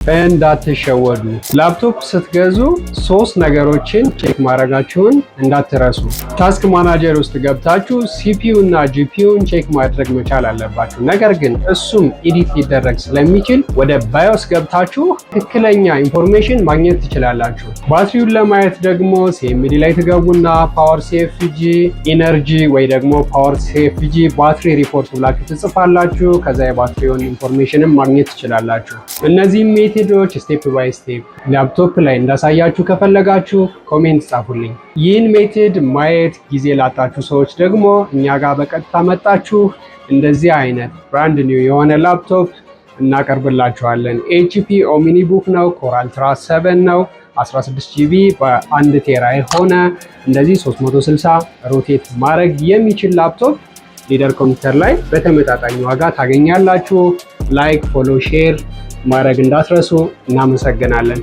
እንዳትሸወዱ። ላፕቶፕ ስትገዙ 3 ነገሮችን ቼክ ማድረጋችሁን እንዳትረሱ። ታስክ ማናጀር ውስጥ ገብታችሁ ሲፒዩ እና ጂፒዩን ቼክ ማድረግ መቻል አለባችሁ። ነገር ግን እሱም ኤዲት ሊደረግ ስለሚችል ወደ ባዮስ ገብታችሁ ትክክለኛ ኢንፎርሜሽን ማግኘት ትችላላችሁ። ባትሪውን ለማየት ደግሞ ሲኤምዲ ላይ ትገቡና ፓወር ሲኤፍጂ ኢነርጂ ወይ ደግሞ ፓወር ሲኤፍጂ ባትሪ ሪፖርት ብላችሁ ትጽፋላችሁ። ከዛ የባትሪውን ኢንፎርሜሽንም ማግኘት ትችላላችሁ። እነዚህ ሜቶዶች ስቴፕ ባይ ስቴፕ ላፕቶፕ ላይ እንዳሳያችሁ ከፈለጋችሁ ኮሜንት ጻፉልኝ። ይህን ሜቶድ ማየት ጊዜ ላጣችሁ ሰዎች ደግሞ እኛ ጋር በቀጥታ መጣችሁ እንደዚህ አይነት ብራንድ ኒው የሆነ ላፕቶፕ እናቀርብላችኋለን። ኤችፒ ኦሚኒ ቡክ ነው፣ ኮር አልትራ 7 ነው፣ 16 ጂቢ በ1 ቴራ የሆነ እንደዚህ 360 ሮቴት ማድረግ የሚችል ላፕቶፕ ሊደር ኮምፒውተር ላይ በተመጣጣኝ ዋጋ ታገኛላችሁ። ላይክ፣ ፎሎ፣ ሼር ማድረግ እንዳትረሱ። እናመሰግናለን።